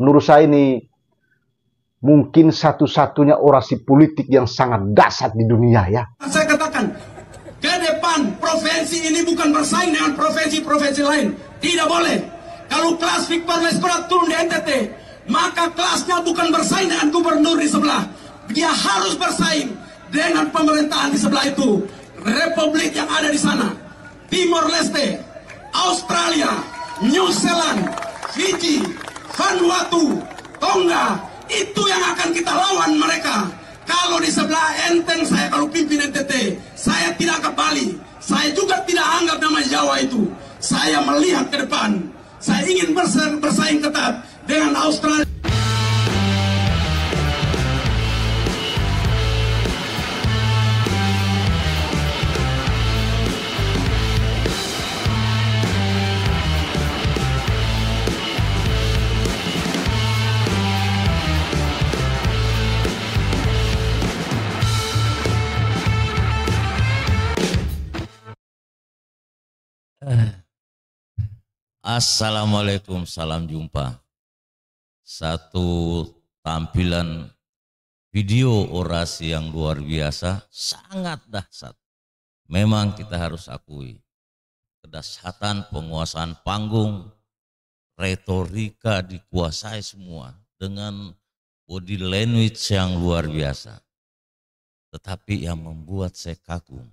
Menurut saya ini mungkin satu-satunya orasi politik yang sangat dahsyat di dunia ya. Saya katakan, ke depan provinsi ini bukan bersaing dengan provinsi-provinsi lain. Tidak boleh. Kalau kelas Victor Lesberat turun di NTT, maka kelasnya bukan bersaing dengan gubernur di sebelah. Dia harus bersaing dengan pemerintahan di sebelah itu. Republik yang ada di sana. Timor Leste, Australia, New Zealand, Fiji, Vanuatu, Tonga. Itu yang akan kita lawan mereka. Kalau di sebelah Enteng, saya kalau pimpin NTT, saya tidak ke Bali. Saya juga tidak anggap nama Jawa itu. Saya melihat ke depan. Saya ingin bersaing ketat dengan Australia. Assalamualaikum, salam jumpa. Satu tampilan video orasi yang luar biasa, sangat dahsyat. Memang kita harus akui, kedahsyatan penguasaan panggung, retorika dikuasai semua dengan body language yang luar biasa. Tetapi yang membuat saya kagum,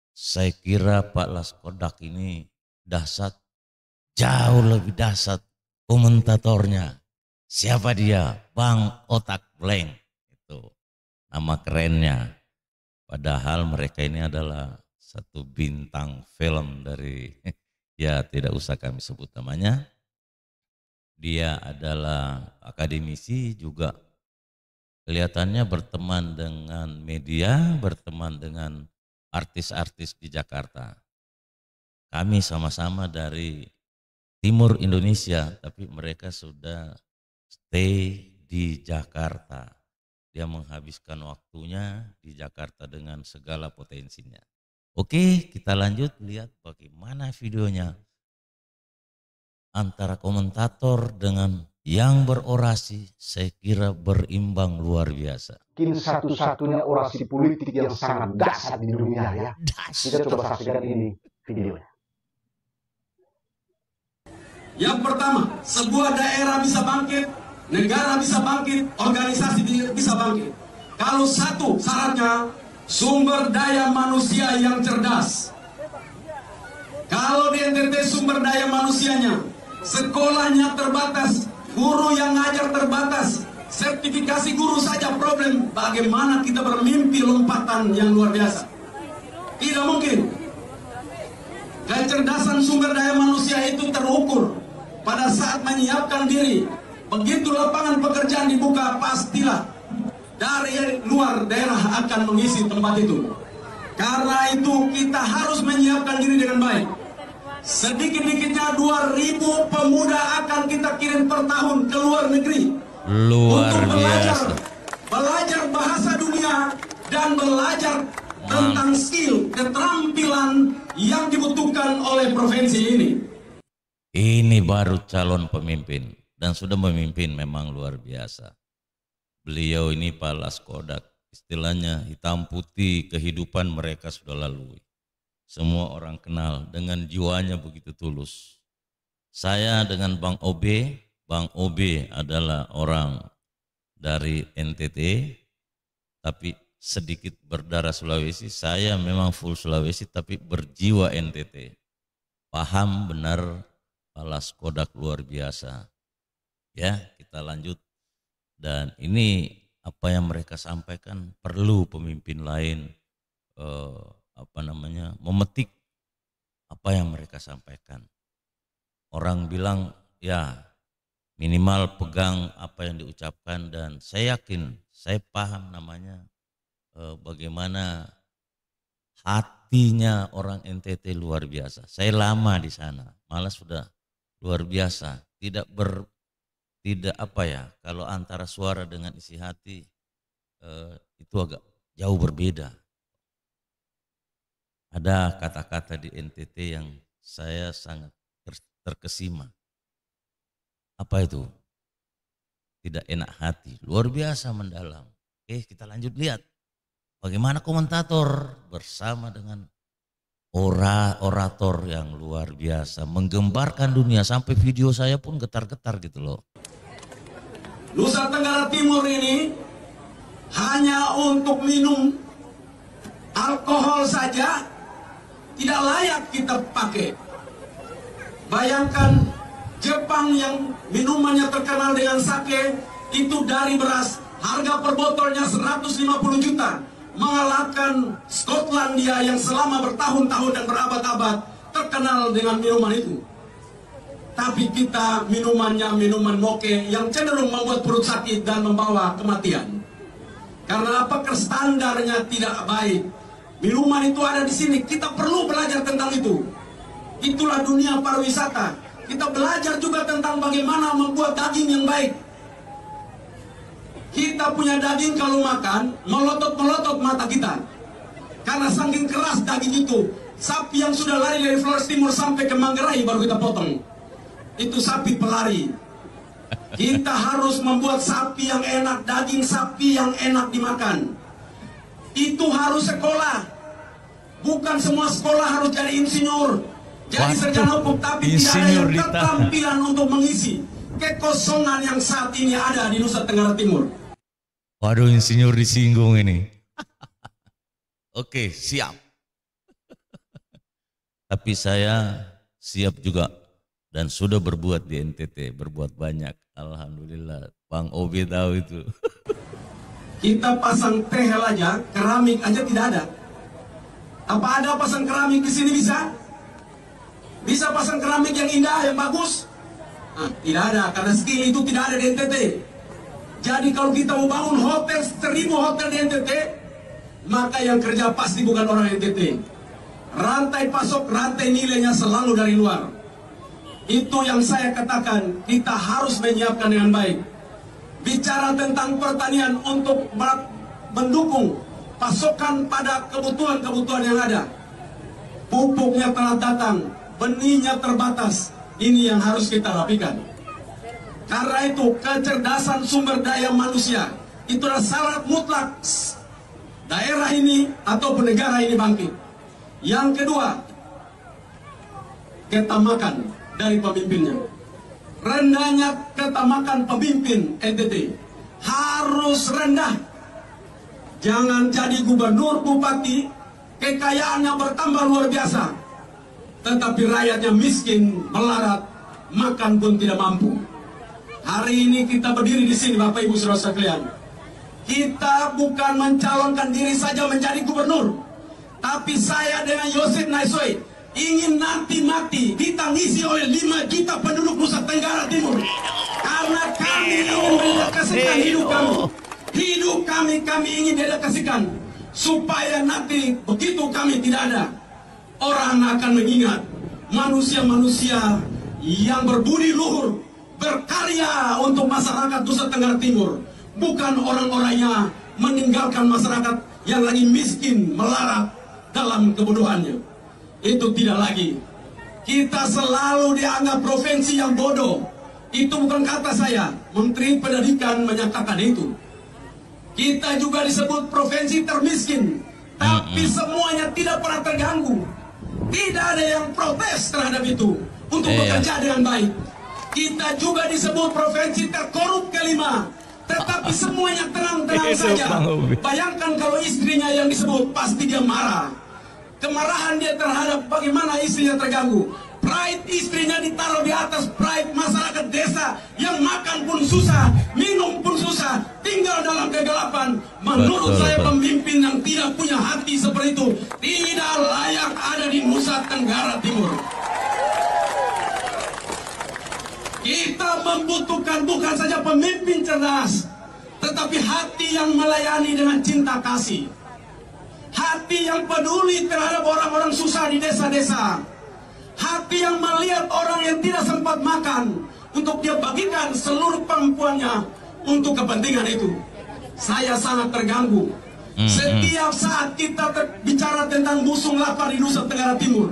saya kira Pak Laskodak ini dahsyat. Jauh lebih dahsyat komentatornya. Siapa dia? Bang Otak Blank. Itu nama kerennya. Padahal mereka ini adalah satu bintang film dari, ya tidak usah kami sebut namanya. Dia adalah akademisi juga. Kelihatannya berteman dengan media, berteman dengan artis-artis di Jakarta. Kami sama-sama dari Timur Indonesia, tapi mereka sudah stay di Jakarta. Dia menghabiskan waktunya di Jakarta dengan segala potensinya. Oke, kita lanjut lihat bagaimana videonya. Antara komentator dengan yang berorasi, saya kira berimbang luar biasa. Mungkin satu-satunya orasi politik yang sangat dahsyat di dunia ya. Kita coba saksikan ini videonya. Yang pertama, sebuah daerah bisa bangkit, negara bisa bangkit, organisasi bisa bangkit. Kalau satu syaratnya, sumber daya manusia yang cerdas. Kalau di NTT sumber daya manusianya, sekolahnya terbatas, guru yang ngajar terbatas, sertifikasi guru saja problem, bagaimana kita bermimpi lompatan yang luar biasa? Tidak mungkin. Kecerdasan sumber daya manusia itu terukur pada saat menyiapkan diri. Begitu lapangan pekerjaan dibuka, pastilah dari luar daerah akan mengisi tempat itu. Karena itu kita harus menyiapkan diri dengan baik. Sedikit-dikitnya 2.000 pemuda akan kita kirim per tahun ke luar negeri. Luar untuk biasa. Belajar bahasa dunia dan belajar tentang skill, keterampilan yang dibutuhkan oleh provinsi ini. Ini baru calon pemimpin dan sudah memimpin memang luar biasa. Beliau ini Pak Laskodak, istilahnya hitam putih kehidupan mereka sudah lalui. Semua orang kenal dengan jiwanya begitu tulus. Saya dengan Bang OB adalah orang dari NTT, tapi sedikit berdarah Sulawesi. Saya memang full Sulawesi tapi berjiwa NTT. Paham benar Pak Laskodak luar biasa. Ya, kita lanjut. Dan ini apa yang mereka sampaikan perlu pemimpin lain memetik apa yang mereka sampaikan. Orang bilang ya minimal pegang apa yang diucapkan, dan saya yakin, saya paham namanya bagaimana hatinya orang NTT luar biasa. Saya lama di sana, malah sudah luar biasa. Kalau antara suara dengan isi hati itu agak jauh berbeda. Ada kata-kata di NTT yang saya sangat terkesima. Apa itu? tidak enak hati, luar biasa mendalam. Oke, kita lanjut lihat bagaimana komentator bersama dengan orator yang luar biasa menggembarkan dunia, sampai video saya pun getar-getar gitu loh. Nusa Tenggara Timur ini hanya untuk minum alkohol saja tidak layak kita pakai. Bayangkan Jepang yang minumannya terkenal dengan sake itu dari beras, harga per botolnya 150 juta, mengalahkan Skotlandia yang selama bertahun-tahun dan berabad-abad terkenal dengan minuman itu. Tapi kita minumannya minuman moke yang cenderung membuat perut sakit dan membawa kematian. Karena apa? Standarnya tidak baik. Minuman itu ada di sini, kita perlu belajar tentang itu. Itulah dunia pariwisata. Kita belajar juga tentang bagaimana membuat daging yang baik. Kita punya daging kalau makan, melotot-melotot mata kita. Karena saking keras daging itu. Sapi yang sudah lari dari Flores Timur sampai ke Manggarai baru kita potong. Itu sapi pelari. Kita harus membuat sapi yang enak, daging sapi yang enak dimakan. Itu harus sekolah. Bukan semua sekolah harus jadi insinyur, jadi sarjana hukum, tapi tidak ada yang keterampilan untuk mengisi kekosongan yang saat ini ada di Nusa Tenggara Timur. Waduh, insinyur disinggung ini. Oke, siap. Tapi saya siap juga dan sudah berbuat di NTT, berbuat banyak. Alhamdulillah, Bang Obi tahu itu. Kita pasang tehel aja, keramik aja tidak ada. Apa ada pasang keramik di sini bisa? Bisa pasang keramik yang indah, yang bagus? Nah, tidak ada, karena skill itu tidak ada di NTT. Jadi kalau kita mau bangun hotel, 1000 hotel di NTT, maka yang kerja pasti bukan orang NTT. Rantai pasok, rantai nilainya selalu dari luar. Itu yang saya katakan, kita harus menyiapkan dengan baik. Bicara tentang pertanian untuk mendukung pasokan pada kebutuhan-kebutuhan yang ada. Pupuknya telah datang, benihnya terbatas. Ini yang harus kita rapikan. Karena itu kecerdasan sumber daya manusia itu adalah syarat mutlak daerah ini ataupun negara ini bangkit. Yang kedua, ketamakan dari pemimpinnya. Rendahnya ketamakan pemimpin NTT harus rendah. Jangan jadi gubernur, bupati, kekayaannya bertambah luar biasa, tetapi rakyatnya miskin, melarat, makan pun tidak mampu. Hari ini kita berdiri di sini, Bapak Ibu Saudara sekalian. Kita bukan mencalonkan diri saja menjadi gubernur, tapi saya dengan Yosef Naisoi ingin nanti mati ditangisi oleh 5 juta penduduk Nusa Tenggara Timur. Karena kami ingin mendedikasikan hidup kami. Hidup kami ingin dedikasikan supaya nanti begitu kami tidak ada, orang akan mengingat manusia-manusia yang berbudi luhur, berkarya untuk masyarakat Nusa Tenggara Timur, bukan orang-orangnya meninggalkan masyarakat yang lagi miskin, melarat dalam kebodohannya. Itu tidak lagi. Kita selalu dianggap provinsi yang bodoh. Itu bukan kata saya, Menteri Pendidikan menyatakan itu. Kita juga disebut provinsi termiskin, tapi semuanya tidak pernah terganggu. Tidak ada yang protes terhadap itu untuk bekerja dengan baik. Kita juga disebut provinsi terkorup kelima, tetapi semuanya tenang-tenang saja. Bayangkan kalau istrinya yang disebut, pasti dia marah. Kemarahan dia terhadap bagaimana istrinya terganggu. Pride istrinya ditaruh di atas pride masyarakat desa yang makan pun susah, minum pun susah, tinggal dalam kegelapan. Menurut saya pemimpin yang tidak punya hati seperti itu tidak layak ada di Nusa Tenggara Timur. Kita membutuhkan bukan saja pemimpin cerdas, tetapi hati yang melayani dengan cinta kasih. Hati yang peduli terhadap orang-orang susah di desa-desa. Hati yang melihat orang yang tidak sempat makan, untuk dia bagikan seluruh kemampuannya untuk kepentingan itu. Saya sangat terganggu. Setiap saat kita bicara tentang busung lapar di Nusa Tenggara Timur.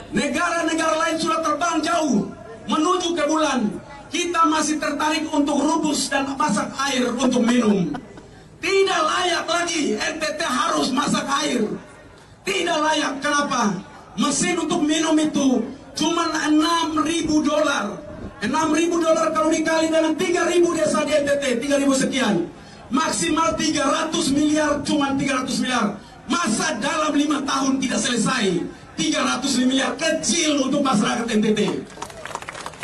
Negara-negara lain sudah terbang jauh menuju ke bulan. kita masih tertarik untuk rebus dan masak air untuk minum. Tidak layak lagi NTT harus masak air. Tidak layak. Kenapa? Mesin untuk minum itu cuma $6.000. $6.000 kalau dikali dengan 3.000 desa di NTT, 3.000 sekian. Maksimal 300 miliar, cuma 300 miliar. Masa dalam 5 tahun tidak selesai? 300 miliar kecil untuk masyarakat NTT.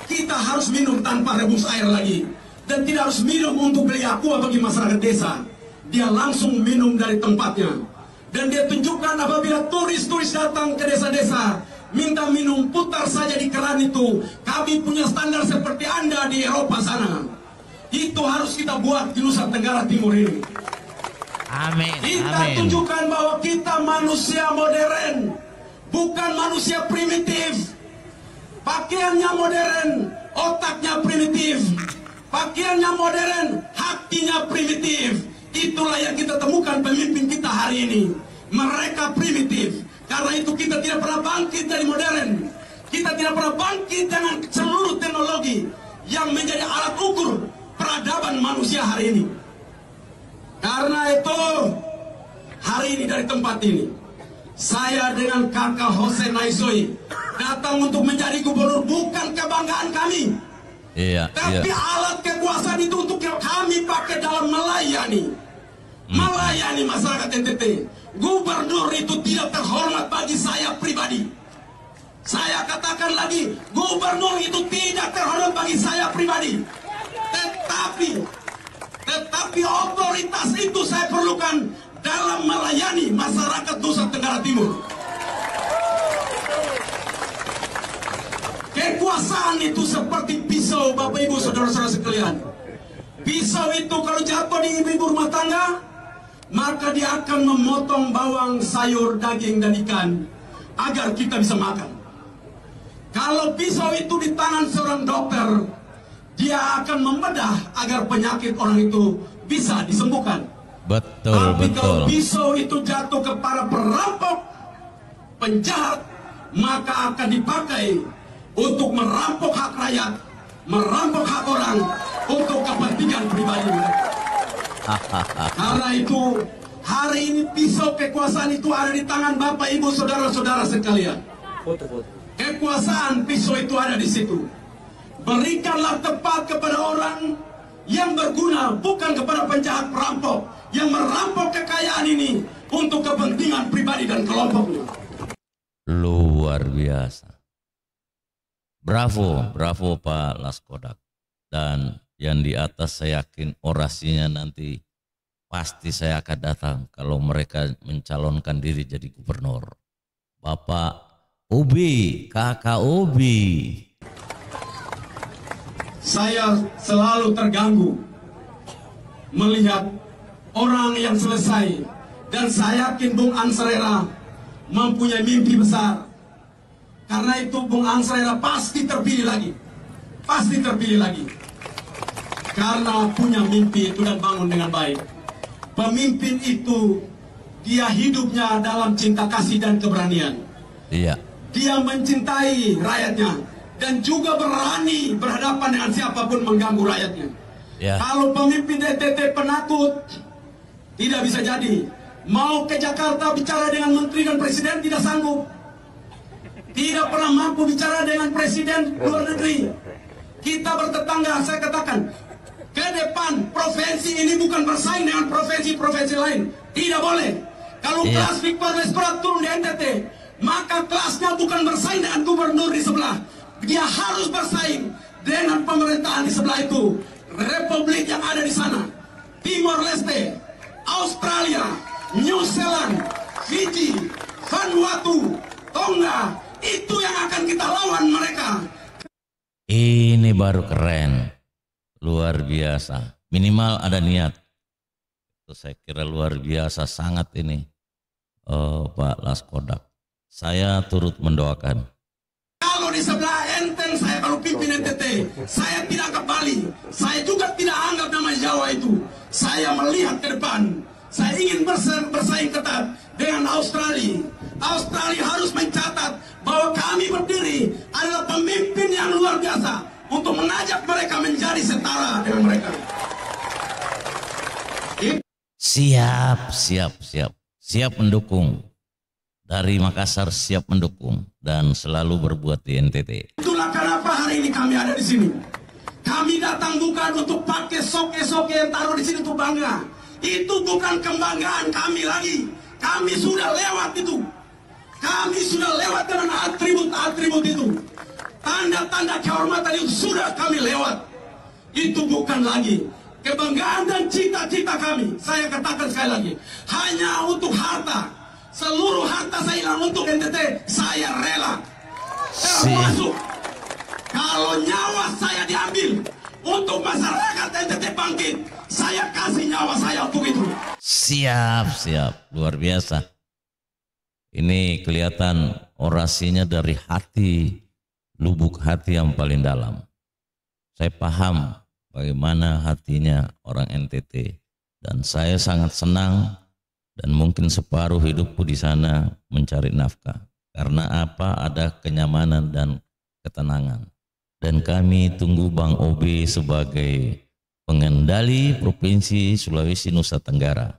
Kita harus minum tanpa rebus air lagi. Dan tidak harus minum untuk beli aqua bagi masyarakat desa. Dia langsung minum dari tempatnya. Dan dia tunjukkan apabila turis-turis datang ke desa-desa, minta minum, putar saja di keran itu. Kami punya standar seperti Anda di Eropa sana. Itu harus kita buat di Nusa Tenggara Timur ini. Amin. Kita tunjukkan bahwa kita manusia modern, bukan manusia primitif. Pakaiannya modern, otaknya primitif. Pakaiannya modern, hatinya primitif. Itulah yang kita temukan pemimpin kita hari ini. Mereka primitif. Karena itu kita tidak pernah bangkit dari modern. Kita tidak pernah bangkit dengan seluruh teknologi yang menjadi alat ukur peradaban manusia hari ini. Karena itu hari ini dari tempat ini saya dengan kakak Jose Naisoi datang untuk menjadi gubernur, bukan kebanggaan kami. Tapi alat kekuasaan itu untuk kami pakai dalam melayani masyarakat NTT. Gubernur itu tidak terhormat bagi saya pribadi. Saya katakan lagi, gubernur itu tidak terhormat bagi saya pribadi. Tetapi otoritas itu saya perlukan dalam melayani masyarakat Nusa Tenggara Timur. Kekuasaan itu seperti pisau, Bapak Ibu saudara-saudara sekalian. Pisau itu kalau jatuh di ibu rumah tangga, maka dia akan memotong bawang, sayur, daging, dan ikan agar kita bisa makan. Kalau pisau itu di tangan seorang dokter, dia akan membedah agar penyakit orang itu bisa disembuhkan. Tapi kalau pisau itu jatuh kepada perampok, penjahat, maka akan dipakai untuk merampok hak rakyat, merampok hak orang untuk kepentingan pribadi mereka. Karena itu hari ini pisau kekuasaan itu ada di tangan Bapak Ibu saudara-saudara sekalian. Kekuasaan pisau itu ada di situ. Berikanlah tepat kepada orang yang berguna, bukan kepada penjahat perampok yang merampok kekayaan ini untuk kepentingan pribadi dan kelompoknya. Luar biasa. Bravo Pak Laskodak. Dan yang di atas saya yakin orasinya nanti pasti saya akan datang kalau mereka mencalonkan diri jadi gubernur. Bapak Ubi, Kakak Ubi. Saya selalu terganggu melihat orang yang selesai, dan saya yakin Bung Ansrera mempunyai mimpi besar. Karena itu Bung Ansrera pasti terpilih lagi. Pasti terpilih lagi. Karena punya mimpi itu dan bangun dengan baik. Pemimpin itu dia hidupnya dalam cinta kasih dan keberanian. Iya. Dia mencintai rakyatnya dan juga berani berhadapan dengan siapapun mengganggu rakyatnya. Ya. Kalau pemimpin NTT penakut, tidak bisa jadi. Mau ke Jakarta bicara dengan menteri dan presiden tidak sanggup. Tidak pernah mampu bicara dengan presiden luar negeri. Kita bertetangga, saya katakan, ke depan provinsi ini bukan bersaing dengan provinsi-provinsi lain. Tidak boleh. Kalau kelas Victor Lesperat turun di NTT, maka kelasnya bukan bersaing dengan gubernur di sebelah. Dia harus bersaing dengan pemerintahan di sebelah itu. Republik yang ada di sana, Timor Leste, Australia, New Zealand, Fiji, Vanuatu, Tonga, itu yang akan kita lawan mereka. Ini baru keren, luar biasa. Minimal ada niat. Itu saya kira luar biasa sangat ini, Pak Laskodak. Saya turut mendoakan. Kalau di sebelah enten, saya kalau pimpin NTT, saya tidak ke Bali. Saya juga tidak anggap nama Jawa itu. Saya melihat ke depan. Saya ingin bersaing ketat dengan Australia. Australia harus mencatat bahwa kami berdiri adalah pemimpin yang luar biasa untuk mengajak mereka menjadi setara dengan mereka. Siap mendukung. Dari Makassar siap mendukung dan selalu berbuat di NTT. Itulah kenapa hari ini kami ada di sini. Kami datang bukan untuk pakai soke-soke yang taruh di sini untuk bangga. Itu bukan kebanggaan kami lagi. Kami sudah lewat itu. Kami sudah lewat dengan atribut-atribut itu. Tanda-tanda kehormatan itu sudah kami lewat. Itu bukan lagi kebanggaan dan cita-cita kami. Saya katakan sekali lagi, hanya untuk harta. Seluruh harta saya hilang untuk NTT, saya rela. Termasuk kalau nyawa saya diambil untuk masyarakat NTT bangkit, saya kasih nyawa saya untuk itu. Siap, luar biasa. Ini kelihatan orasinya dari hati, lubuk hati yang paling dalam. Saya paham bagaimana hatinya orang NTT dan saya sangat senang. Dan mungkin separuh hidupku di sana mencari nafkah. Karena apa? Ada kenyamanan dan ketenangan. Dan kami tunggu Bang Obe sebagai pengendali Provinsi Sulawesi Nusa Tenggara.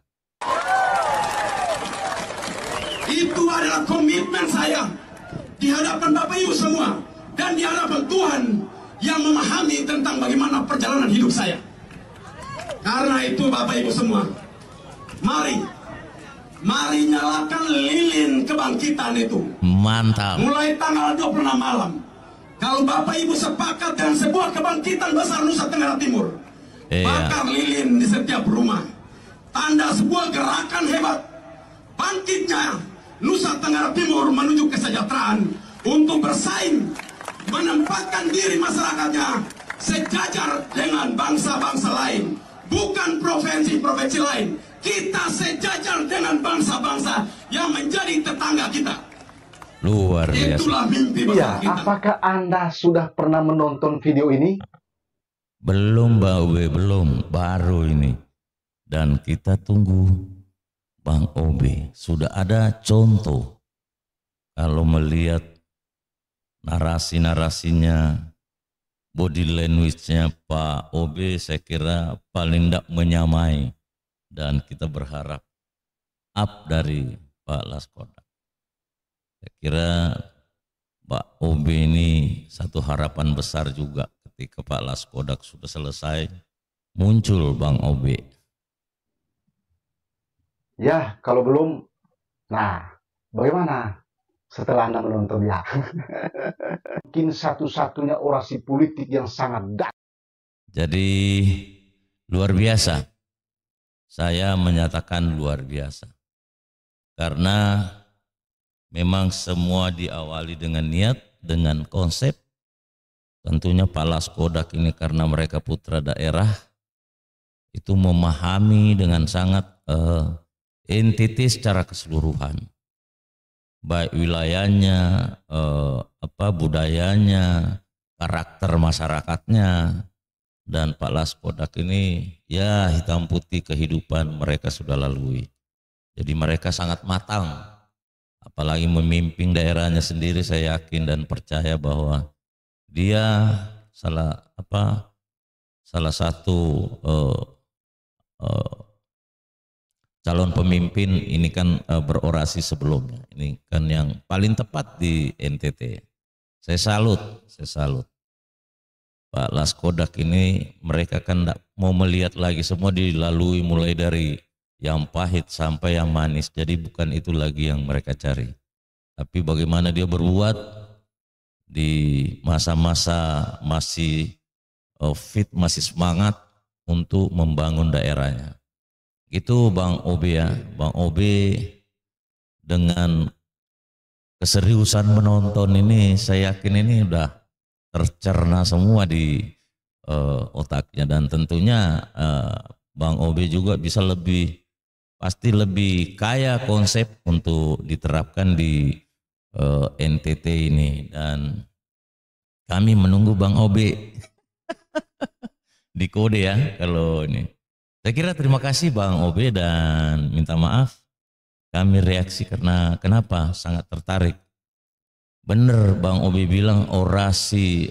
Itu adalah komitmen saya di hadapan Bapak Ibu semua. Dan di hadapan Tuhan yang memahami tentang bagaimana perjalanan hidup saya. Karena itu Bapak Ibu semua, Mari nyalakan lilin kebangkitan itu. Mantap. Mulai tanggal 26 malam. Kalau Bapak Ibu sepakat dengan sebuah kebangkitan besar Nusa Tenggara Timur, bakar lilin di setiap rumah. Tanda sebuah gerakan hebat. Bangkitnya Nusa Tenggara Timur menuju kesejahteraan untuk bersaing, menempatkan diri masyarakatnya sejajar dengan bangsa-bangsa lain. Bukan provinsi-provinsi lain. Kita sejajar dengan bangsa-bangsa yang menjadi tetangga kita. Luar biasa. Itulah mimpi besar kita. Apakah Anda sudah pernah menonton video ini? Belum, Mbak Obe, belum. Baru ini. Dan kita tunggu Bang Obe. Sudah ada contoh. Kalau melihat narasi-narasinya, body language-nya Pak Obe, saya kira paling tidak menyamai. Dan kita berharap up dari Pak Laskodak. Saya kira Pak Obe ini satu harapan besar juga ketika Pak Laskodak sudah selesai, muncul Bang Obe. Ya, kalau belum, nah bagaimana setelah Anda menonton ya? Mungkin satu-satunya orasi politik yang sangat dahsyat. Jadi luar biasa. Saya menyatakan luar biasa. Karena memang semua diawali dengan niat, dengan konsep. Tentunya Pak Laskodak ini karena mereka putra daerah, itu memahami dengan sangat NTT secara keseluruhan. Baik wilayahnya, budayanya, karakter masyarakatnya. Dan Pak Laskodak ini ya hitam putih kehidupan mereka sudah lalui. Jadi mereka sangat matang. Apalagi memimpin daerahnya sendiri, saya yakin dan percaya bahwa dia salah satu calon pemimpin ini kan berorasi sebelumnya. Ini kan yang paling tepat di NTT. Saya salut. Pak Laskodak ini mereka kan tidak mau melihat lagi, semua dilalui mulai dari yang pahit sampai yang manis. Jadi bukan itu lagi yang mereka cari. Tapi bagaimana dia berbuat di masa-masa masih fit, masih semangat untuk membangun daerahnya. Itu Bang Obe ya. Bang Obe dengan keseriusan menonton ini, saya yakin ini udah tercerna semua di otaknya. Dan tentunya Bang Obe juga bisa pasti lebih kaya konsep untuk diterapkan di NTT ini. Dan kami menunggu Bang Obe di kode ya kalau ini. Saya kira terima kasih Bang Obe dan minta maaf kami reaksi karena kenapa sangat tertarik. Bener Bang Obe bilang orasi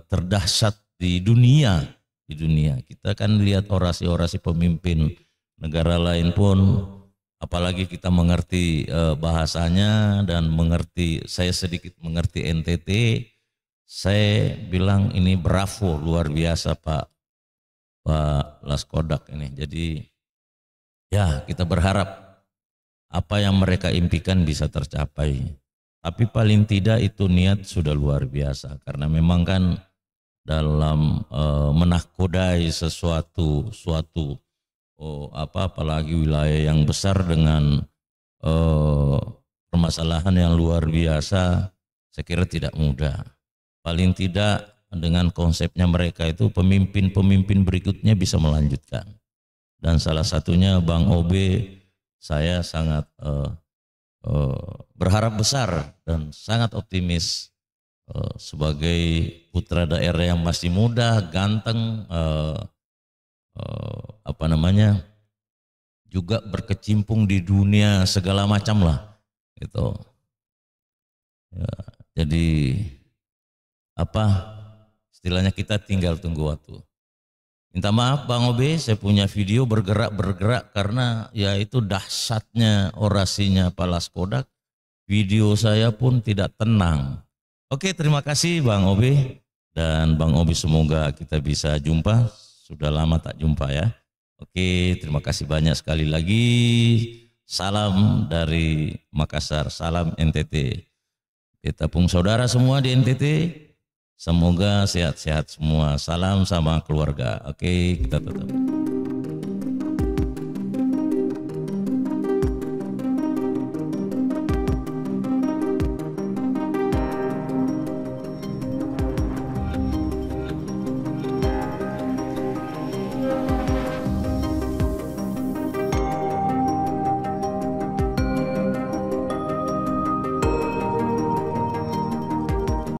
terdahsyat di dunia. Di dunia kita kan lihat orasi-orasi pemimpin negara lain pun, apalagi kita mengerti bahasanya dan mengerti, saya sedikit mengerti NTT, saya bilang ini bravo, luar biasa Pak Laskodak ini. Jadi ya kita berharap apa yang mereka impikan bisa tercapai. Tapi paling tidak itu niat sudah luar biasa, karena memang kan dalam menahkodai suatu apalagi wilayah yang besar dengan permasalahan yang luar biasa, saya kira tidak mudah. Paling tidak dengan konsepnya mereka itu pemimpin-pemimpin berikutnya bisa melanjutkan. Dan salah satunya Bang Obe, saya sangat berharap besar dan sangat optimis sebagai putra daerah yang masih muda, ganteng, juga berkecimpung di dunia segala macam lah, gitu. Ya, jadi istilahnya kita tinggal tunggu waktu. Minta maaf Bang Obe, saya punya video bergerak karena ya itu dahsyatnya orasinya Pak Laskodak. Video saya pun tidak tenang. Oke, terima kasih Bang Obe, dan Bang Obe semoga kita bisa jumpa. Sudah lama tak jumpa ya. Oke, terima kasih banyak sekali lagi. Salam dari Makassar, salam NTT. Kita pun saudara semua di NTT. Semoga sehat-sehat semua. Salam sama keluarga. Oke, kita tutup.